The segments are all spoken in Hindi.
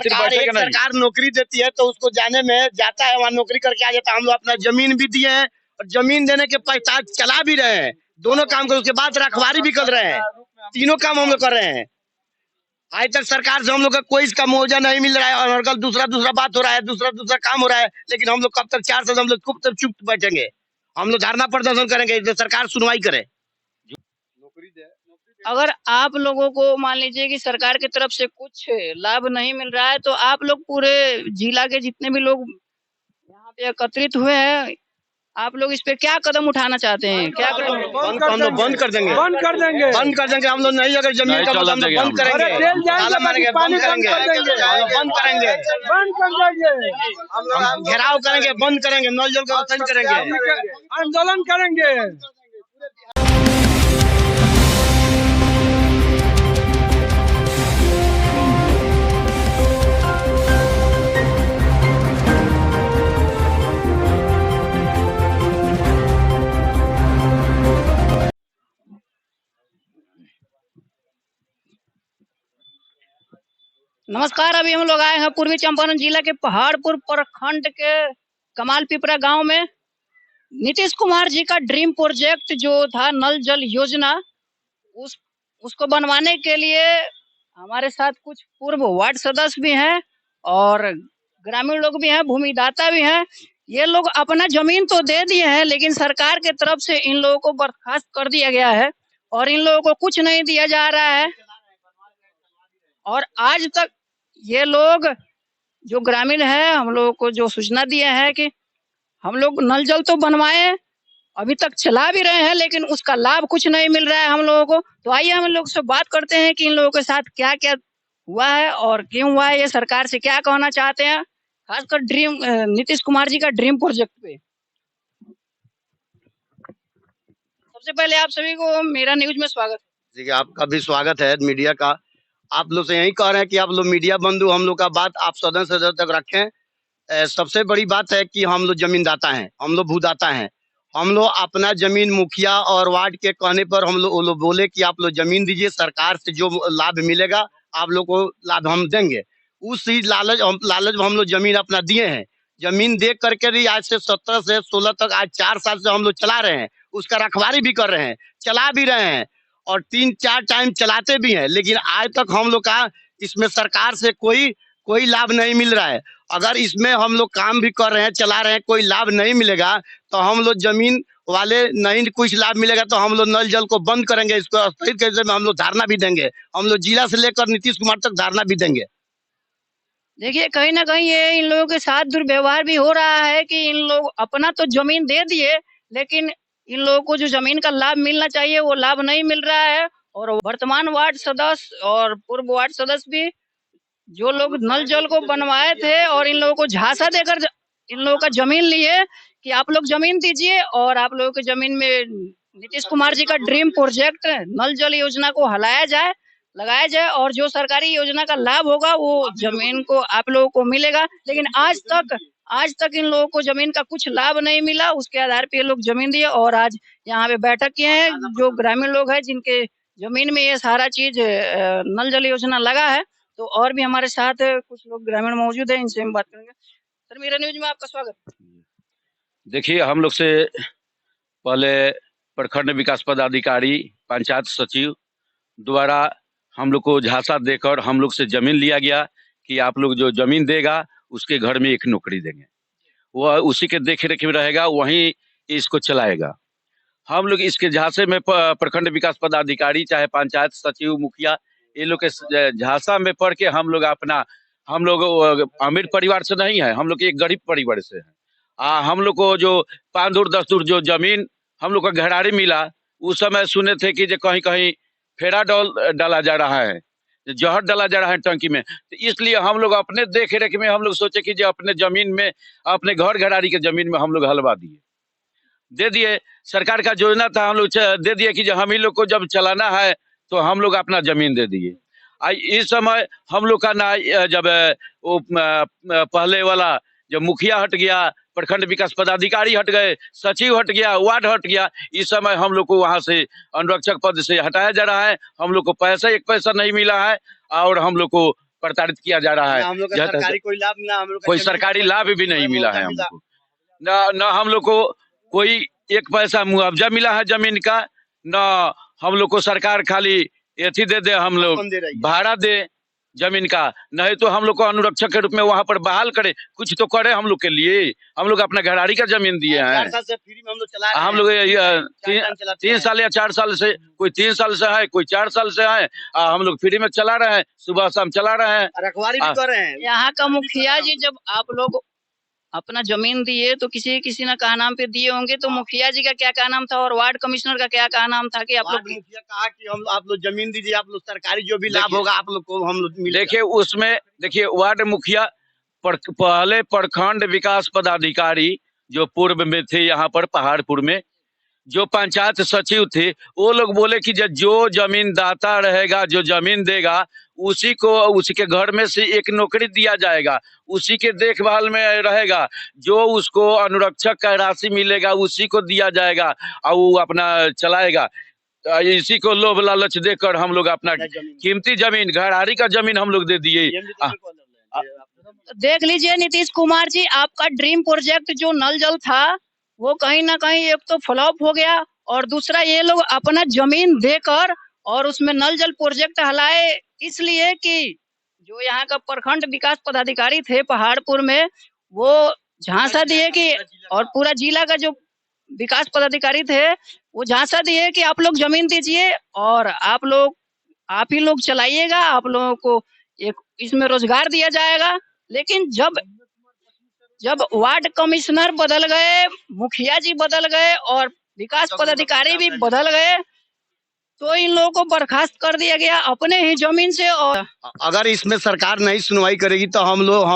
सरकार नौकरी देती है तो उसको जाने में जाता है, वहाँ नौकरी करके आ जाता है। हम लोग अपना जमीन भी दिए हैं और जमीन देने के पश्चात चला भी रहे हैं, दोनों काम कर, उसके बाद रखवारी भी कर रहे हैं, तीनों काम हम लोग कर रहे हैं। आज तक सरकार से हम लोग का कोई इसका मुआवजा नहीं मिल रहा है और कल दूसरा बात हो रहा है, दूसरा काम हो रहा है, लेकिन हम लोग कब तक 4 साल हम लोग चुप बैठेंगे? हम लोग धरना प्रदर्शन करेंगे, सरकार सुनवाई करे। अगर आप लोगों को मान लीजिए कि सरकार की तरफ से कुछ लाभ नहीं मिल रहा है तो आप लोग पूरे जिला के जितने भी लोग यहाँ पे एकत्रित हुए हैं, आप लोग इस पे क्या कदम उठाना चाहते हैं? क्या हम लोग बंद कर देंगे हम लोग नहीं, अगर जमीन का हम लोग बंद करेंगे, ताला मारेंगे, बंद करेंगे, हम घेराव करेंगे, बंद करेंगे, नल जल का बंद करेंगे, आंदोलन करेंगे। नमस्कार, अभी हम लोग आए हैं पूर्वी चंपारण जिला के पहाड़पुर प्रखंड के कमाल पिपरा गांव में। नीतीश कुमार जी का ड्रीम प्रोजेक्ट जो था नल जल योजना, उसको बनवाने के लिए हमारे साथ कुछ पूर्व वार्ड सदस्य भी हैं और ग्रामीण लोग भी हैं, भूमिदाता भी हैं। ये लोग अपना जमीन तो दे दिए हैं, लेकिन सरकार के तरफ से इन लोगों को बर्खास्त कर दिया गया है और इन लोगों को कुछ नहीं दिया जा रहा है। और आज तक ये लोग जो ग्रामीण है, हम लोगों को जो सूचना दिए हैं कि हम लोग नल जल तो बनवाए, अभी तक चला भी रहे हैं, लेकिन उसका लाभ कुछ नहीं मिल रहा है हम लोगों को। तो आइए हम लोग से बात करते हैं कि इन लोगों के साथ क्या क्या हुआ है और क्यों हुआ है, ये सरकार से क्या कहना चाहते हैं, खासकर नीतीश कुमार जी का ड्रीम प्रोजेक्ट पे। सबसे पहले आप सभी को मेरा न्यूज में स्वागत है। जी, आपका भी स्वागत है मीडिया का। आप लोग से यही कह रहे हैं कि आप लोग मीडिया बंधु हम लोग का बात आप सदन से सदन तक रखें। सबसे बड़ी बात है कि हम लोग जमीनदाता हैं, हम लोग भूदाता हैं। हम लोग अपना जमीन मुखिया और वार्ड के कहने पर हम लोग बोले कि आप लोग जमीन दीजिए, सरकार से जो लाभ मिलेगा आप लोग को लाभ हम देंगे। उसी लालच में हम लोग जमीन अपना दिए हैं। जमीन दे करके भी आज से 17 से 16 तक आज 4 साल से हम लोग चला रहे हैं, उसका रखवाली भी कर रहे हैं, चला भी रहे हैं और 3-4 टाइम चलाते भी हैं, लेकिन आज तक हम लोग का इसमें सरकार से कोई लाभ नहीं मिल रहा है। अगर इसमें हम लोग काम भी कर रहे हैं, चला रहे हैं, कोई लाभ नहीं मिलेगा तो हम लोग जमीन वाले नहीं कुछ लाभ मिलेगा तो हम लोग नल जल को बंद करेंगे। इसको स्थगित कैसे में हम लोग धारणा भी देंगे, हम लोग जिला से लेकर नीतीश कुमार तक धारणा भी देंगे। देखिए, कहीं ना कहीं ये इन लोगों के साथ दुर्व्यवहार भी हो रहा है कि इन लोग अपना तो जमीन दे दिए, लेकिन इन लोगों को जो जमीन का लाभ मिलना चाहिए वो लाभ नहीं मिल रहा है। और वर्तमान वार्ड सदस्य और पूर्व वार्ड सदस्य भी जो लोग नल जल को बनवाए थे और इन लोगों को झांसा देकर इन लोगों का जमीन लिए कि आप लोग जमीन दीजिए और आप लोगों की जमीन में नीतीश कुमार जी का ड्रीम प्रोजेक्ट नल जल योजना को लगाया जाए और जो सरकारी योजना का लाभ होगा वो जमीन को आप लोगों को मिलेगा। लेकिन आज तक इन लोगों को जमीन का कुछ लाभ नहीं मिला। उसके आधार पर ये लोग जमीन दिए और आज यहाँ पे बैठक किए हैं जो ग्रामीण लोग हैं जिनके जमीन में ये सारा चीज नल जल योजना लगा है। तो और भी हमारे साथ कुछ लोग ग्रामीण मौजूद है, इनसे हम बात करेंगे। सर, मेरा न्यूज में आपका स्वागत। देखिए, हम लोग से पहले प्रखंड विकास पदाधिकारी, पंचायत सचिव द्वारा हम लोग को झांसा देकर हम लोग से जमीन लिया गया कि आप लोग जो जमीन देगा उसके घर में एक नौकरी देंगे, वह उसी के देख रेख में रहेगा, वहीं इसको चलाएगा। हम लोग इसके झांसे में प्रखंड विकास पदाधिकारी चाहे पंचायत सचिव मुखिया ये लोग के झांसा में पढ़ के हम लोग अमीर परिवार से नहीं है, हम लोग एक गरीब परिवार से है। हम लोग को जो 5 दूर 10 दूर जो जमीन हम लोग का घराड़ी मिला, उस समय सुने थे कि कहीं कहीं फेरा डाला जा रहा है, जहर डाला जा रहा है टंकी में। तो इसलिए हम लोग अपने देख रेख में हम लोग सोचे कि जो अपने जमीन में अपने घर घराड़ी के जमीन में हम लोग हलवा दे दिए। सरकार का योजना था, हम लोग दे दिए कि हम ही लोग को जब चलाना है तो हम लोग अपना जमीन दे दिए। इस समय हम लोग का ना जब वो पहले वाला जब मुखिया हट गया, प्रखंड विकास पदाधिकारी हट गए, सचिव हट गया, वार्ड हट गया, इस समय हम लोग को वहां से अनुरक्षक पद से हटाया जा रहा है। हम लोग को एक पैसा नहीं मिला है और हम लोग को प्रताड़ित किया जा रहा है। हम लोग का जहाँ तक सरकारी कोई लाभ ना, हम लोग का कोई जमीन सरकारी का लाभ भी नहीं कोई मिला मुआवजा है हमको, न हम लोग को कोई एक पैसा मुआवजा मिला है जमीन का, न हम लोग को सरकार खाली एथी दे दे, हम लोग कौन दे रही है? भाड़ा दे जमीन का, नहीं तो हम लोग को अनुरक्षक के रूप में वहां पर बहाल करे, कुछ तो करे हम लोग के लिए। हम लोग अपना घराड़ी का जमीन दिए 4 हैं, साल से फ्री में हम लोग चला रहे हम हैं। लोग 4 टाइम चलाते 3 हैं। साल या 4 साल से, कोई 3 साल से है, कोई 4 साल से है, हम लोग फ्री में चला रहे हैं, सुबह शाम चला रहे हैं। रखवाली भी कर रहे हैं। यहाँ का मुखिया जी जब आप लोग अपना जमीन दिए तो किसी किसी ने कहा नाम पे दिए होंगे, तो मुखिया जी का क्या नाम था और वार्ड कमिश्नर का क्या नाम था कि आप वार्ड लोग मुखिया कहा कि हम आप लोग जमीन दीजिए, आप लोग सरकारी जो भी लाभ देखिए- होगा आप लोग को हम लोग मिलेगा। देखिए उसमें देखिए वार्ड मुखिया पहले प्रखंड विकास पदाधिकारी जो पूर्व में थे यहाँ पर पहाड़पुर में, जो पंचायत सचिव थे, वो लोग बोले कि जो जमीन दाता रहेगा, जो जमीन देगा, उसी को उसके घर में से एक नौकरी दिया जाएगा, उसी के देखभाल में रहेगा, जो उसको अनुरक्षक का राशि मिलेगा उसी को दिया जाएगा और वो अपना चलाएगा। इसी को लोभ लालच देकर हम लोग अपना कीमती जमीन, घराड़ी का जमीन हम लोग दे दिए। देख लीजिए नीतीश कुमार जी, आपका ड्रीम प्रोजेक्ट जो नल जल था वो कहीं ना कहीं एक तो फ्लॉप हो गया, और दूसरा ये लोग अपना जमीन देकर और उसमें नल जल प्रोजेक्ट हलाए, इसलिए कि जो यहाँ का प्रखंड विकास पदाधिकारी थे पहाड़पुर में, वो झांसा दिए कि, और पूरा जिला का जो विकास पदाधिकारी थे वो झांसा दिए कि आप लोग जमीन दीजिए और आप ही लोग चलाइएगा, आप लोगों को एक इसमें रोजगार दिया जाएगा। लेकिन जब वार्ड कमिश्नर बदल गए, मुखिया जी बदल गए और विकास पदाधिकारी भी बदल गए, तो इन लोगों को बर्खास्त कर दिया गया अपने ही जमीन से। और अगर इसमें सरकार नहीं सुनवाई करेगी तो हम लोग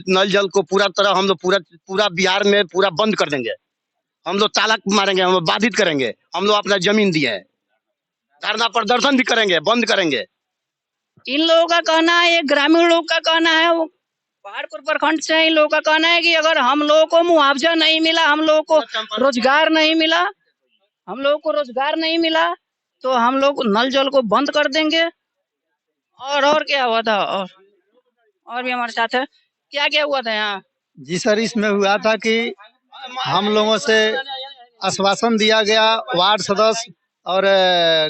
नल जल को पूरा तरह हम लोग पूरा बिहार में पूरा बंद कर देंगे। हम लोग ताला मारेंगे, हम लोग बाधित करेंगे। हम लोग अपना जमीन दिए हैं, धरना प्रदर्शन भी करेंगे, बंद करेंगे। इन लोगों का कहना है, ये ग्रामीण लोग का कहना है, वो पहाड़पुर प्रखंड से इन लोगों का कहना है कि अगर हम लोगों को मुआवजा नहीं मिला, हम लोगों को रोजगार नहीं मिला, तो हम लोग नल जल को बंद कर देंगे। और क्या हुआ था, और भी हमारे साथ है, क्या क्या हुआ था यहाँ? जी सर, इसमें हुआ था कि हम लोगों से आश्वासन दिया गया, वार्ड सदस्य और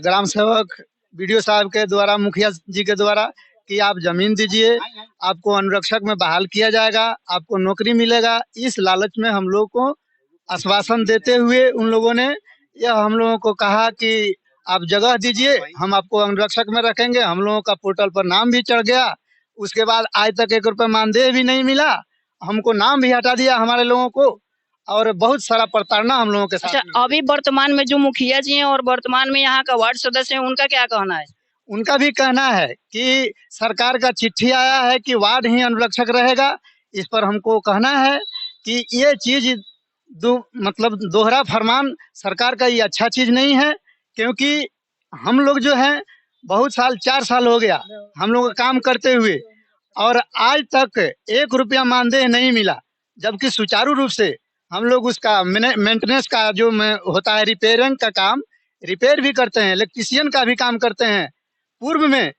ग्राम सेवक बीडीओ साहब के द्वारा, मुखिया जी के द्वारा, कि आप जमीन दीजिए, आपको अनुरक्षक में बहाल किया जाएगा, आपको नौकरी मिलेगा। इस लालच में हम लोग को आश्वासन देते हुए उन लोगों ने यह हम लोगों को कहा कि आप जगह दीजिए, हम आपको अनुरक्षक में रखेंगे। हम लोगों का पोर्टल पर नाम भी चढ़ गया, उसके बाद आज तक 1 रुपया मानदेय भी नहीं मिला, हमको नाम भी हटा दिया हमारे लोगों को, और बहुत सारा प्रताड़ना हम लोगों के साथ। अच्छा, अभी वर्तमान में जो मुखिया जी हैं और वर्तमान में यहाँ का वार्ड सदस्य है, उनका क्या कहना है? उनका भी कहना है कि सरकार का चिट्ठी आया है कि वार्ड ही अनुरक्षक रहेगा। इस पर हमको कहना है कि ये चीज मतलब दोहरा फरमान सरकार का, ये अच्छा चीज नहीं है, क्योंकि हम लोग जो है बहुत साल, 4 साल हो गया हम लोग काम करते हुए, और आज तक 1 रुपया मानदेय नहीं मिला, जबकि सुचारू रूप से हम लोग उसका मेंटेनेंस का जो होता है, रिपेयरिंग का काम, रिपेयर भी करते हैं, इलेक्ट्रीशियन का भी काम करते हैं। पूर्व में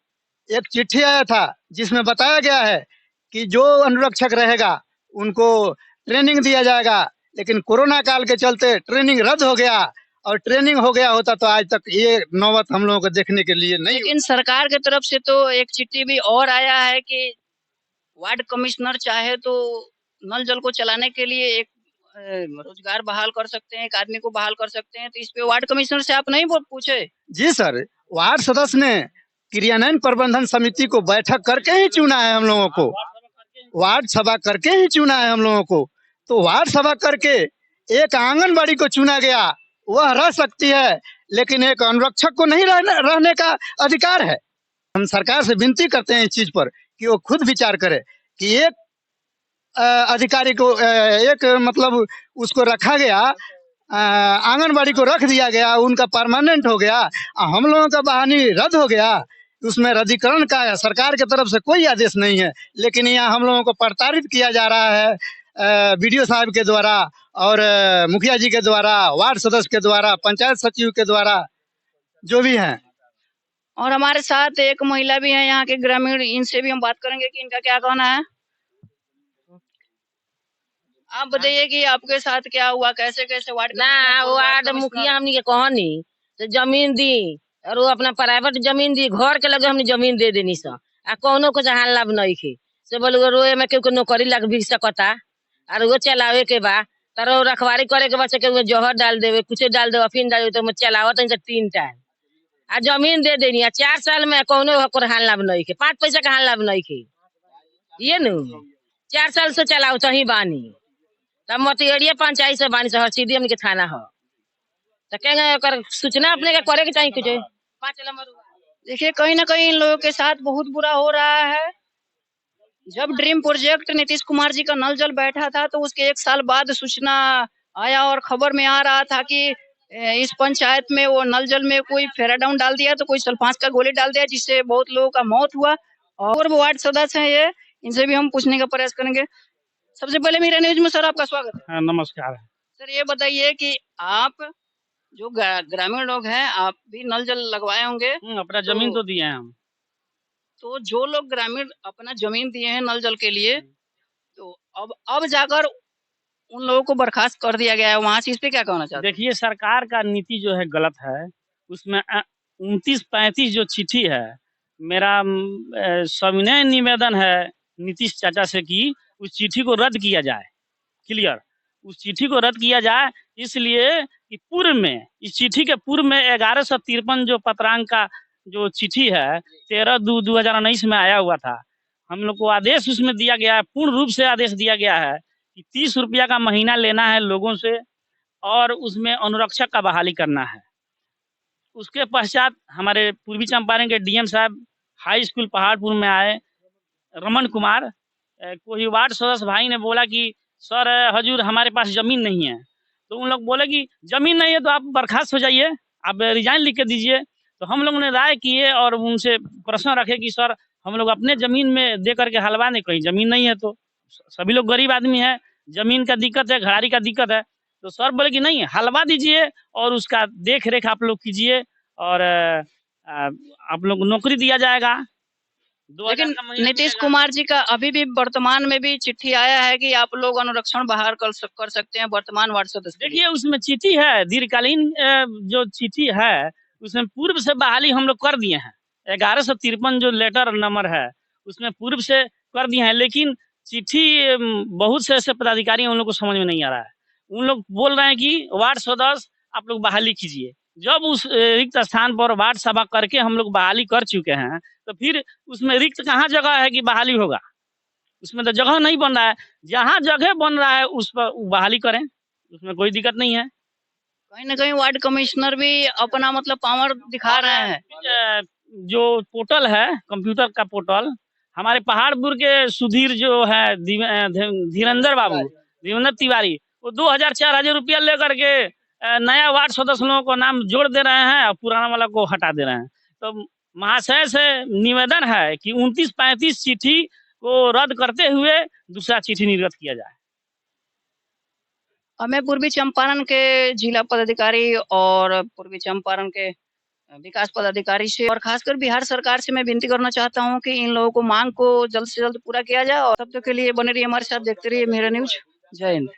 एक चिट्ठी आया था जिसमें बताया गया है कि जो अनुरक्षक रहेगा उनको ट्रेनिंग दिया जाएगा, लेकिन कोरोना काल के चलते ट्रेनिंग रद्द हो गया, और ट्रेनिंग हो गया होता तो आज तक ये नौबत हम लोगों को देखने के लिए नहीं। लेकिन सरकार की तरफ से तो एक चिट्ठी भी और आया है कि वार्ड कमिश्नर चाहे तो नल जल को चलाने के लिए एक रोजगार बहाल कर सकते हैं, एक आदमी को बहाल कर सकते हैं, तो इस पे वार्ड कमिश्नर से आप नहीं पूछे? जी सर, वार्ड सदस्य ने क्रियान्वयन प्रबंधन समिति को बैठक करके ही चुना है हम लोगों को, वार्ड सभा करके ही चुना है हम लोगों को। तो वार्ड सभा करके एक आंगनबाड़ी को चुना गया, वह रह सकती है, लेकिन एक अनुरक्षक को नहीं रहने का अधिकार है। हम सरकार से विनती करते हैं इस चीज पर कि वो खुद विचार करे कि एक अधिकारी को एक मतलब उसको रखा गया, आंगनबाड़ी को रख दिया गया, उनका परमानेंट हो गया, हम लोगों का बहाली रद्द हो गया, उसमें रद्दीकरण का सरकार की तरफ से कोई आदेश नहीं है, लेकिन यहाँ हम लोगों को प्रताड़ित किया जा रहा है बीडीओ साहब के द्वारा और मुखिया जी के द्वारा, वार्ड सदस्य के द्वारा, पंचायत सचिव के द्वारा, जो भी हैं। और हमारे साथ एक महिला भी है यहाँ के ग्रामीण, इनसे भी हम बात करेंगे कि इनका क्या कहना है। आप बताइए कि आपके साथ क्या हुआ, कैसे कैसे वार्ड ना वार्ड मुखिया हमनी के कहनी तो जमीन दी और वो अपना प्राइवेट जमीन दी, घर के लगे हमने जमीन दे देनी सा आ कौनो को जहां लाभ नहीं खे से बोलो रोए में के नौकरी लग भी सकता और वो चलावे के बा तारो रखवारी करे के बच्चे के जहर डाल देवे, कुछ डाल देवे, अफीम डाल देवे, तो चलावत नहीं 3 टाइम आ जमीन दे देनी आ 4 साल में कौनो को हाल लाभ नहीं खे, 5 पैसा का हाल लाभ नहीं खे। ये नु 4 साल से चलाओ सही बानी तब मोतियरिया पंचायत से बानी से हर सीधी हमनी के थाना हो तो क्या सूचना अपने के करे के चाहिए कुछ 5 नंबर। देखिए कहीं ना कहीं इन लोगों के साथ बहुत बुरा हो रहा है। जब ड्रीम प्रोजेक्ट नीतीश कुमार जी का नल जल बैठा था तो उसके 1 साल बाद सूचना आया और खबर में आ रहा था कि इस पंचायत में वो नल जल में कोई फेराडाउन डाल दिया तो कोई सल्फास का गोली डाल दिया जिससे बहुत लोगों का मौत हुआ। और वो वार्ड सदस्य हैं ये, इनसे भी हम पूछने का प्रयास करेंगे। सबसे पहले मेरा न्यूज में सर आपका स्वागत है। नमस्कार। सर ये बताइए कि आप जो ग्रामीण लोग हैं आप भी नल जल लगवाए होंगे। अपना जमीन तो दिए हैं हम। तो जो लोग ग्रामीण अपना जमीन दिए हैं नल जल के लिए तो अब जाकर उन लोगों को बर्खास्त कर दिया गया है, वहाँ से इस पे क्या कहना चाहते हैं? देखिए सरकार का नीति जो है गलत है। उसमें 29-35 जो चिट्ठी है, मेरा सविनय निवेदन है नीतीश चाचा से कि उस चिट्ठी को रद्द किया जाए। क्लियर, उस चिट्ठी को रद्द किया जाए इसलिए कि पूर्व में इस चिट्ठी के पूर्व में 1153 जो पत्रांक का जो चिट्ठी है 13/2/2019 में आया हुआ था। हम लोग को आदेश उसमें दिया गया है, पूर्ण रूप से आदेश दिया गया है कि 30 रुपया का महीना लेना है लोगों से और उसमें अनुरक्षक का बहाली करना है। उसके पश्चात हमारे पूर्वी चंपारण के डीएम साहब हाई स्कूल पहाड़पुर में आए, रमन कुमार, कोई वार्ड सदस्य भाई ने बोला कि सर हजूर हमारे पास ज़मीन नहीं है। तो उन लोग बोले कि ज़मीन नहीं है तो आप बर्खास्त हो जाइए, आप रिजाइन लिख के दीजिए। तो हम लोगों ने राय किए और उनसे प्रश्न रखे कि सर हम लोग अपने ज़मीन में दे करके हलवा नहीं, कहीं ज़मीन नहीं है तो सभी लोग गरीब आदमी है, ज़मीन का दिक्कत है, घरारी का दिक्कत है। तो सर बोले कि नहीं हलवा दीजिए और उसका देख रेख आप लोग कीजिए और आप लोग नौकरी दिया जाएगा। लेकिन नीतीश कुमार जी का अभी भी वर्तमान में भी चिट्ठी आया है कि आप लोग अनुरक्षण बाहर कर सकते हैं वर्तमान वार्ड सदस्य। देखिए उसमें चिट्ठी है, दीर्घकालीन जो चिट्ठी है उसमें पूर्व से बहाली हम लोग कर दिए हैं। 1153 जो लेटर नंबर है उसमें पूर्व से कर दिए हैं, लेकिन चिट्ठी बहुत से ऐसे पदाधिकारी उन लोग को समझ में नहीं आ रहा है। उन लोग बोल रहे हैं कि वार्ड सदस्य आप लोग बहाली कीजिए। जब उस रिक्त स्थान पर वार्ड सभा करके हम लोग बहाली कर चुके हैं तो फिर उसमें रिक्त कहाँ जगह है कि बहाली होगा? उसमें तो जगह नहीं बन रहा है। जहाँ जगह बन रहा है उस पर बहाली करें, उसमें कोई दिक्कत नहीं है। कहीं ना कहीं वार्ड कमिश्नर भी अपना मतलब पावर दिखा रहे हैं। जो पोर्टल है कंप्यूटर का पोर्टल, हमारे पहाड़पुर के सुधीर जो है धीरेन्द्र बाबू, धीरेन्द्र तिवारी, वो 2000-4000 रुपया लेकर के नया वार्ड सदस्य लोगों को नाम जोड़ दे रहे हैं और पुराना वाला को हटा दे रहे हैं। तो महाशय से निवेदन है कि 29-35 चिट्ठी को रद्द करते हुए दूसरा चिट्ठी निर्गत किया जाए। मैं पूर्वी चंपारण के जिला पदाधिकारी और पूर्वी चंपारण के विकास पदाधिकारी से और खासकर बिहार सरकार से मैं विनती करना चाहता हूं कि इन लोगों को मांग को जल्द से जल्द पूरा किया जाए। और तब तक के लिए बने रहिए हमारे साथ, देखते रहिए मेरा न्यूज। जय हिंद।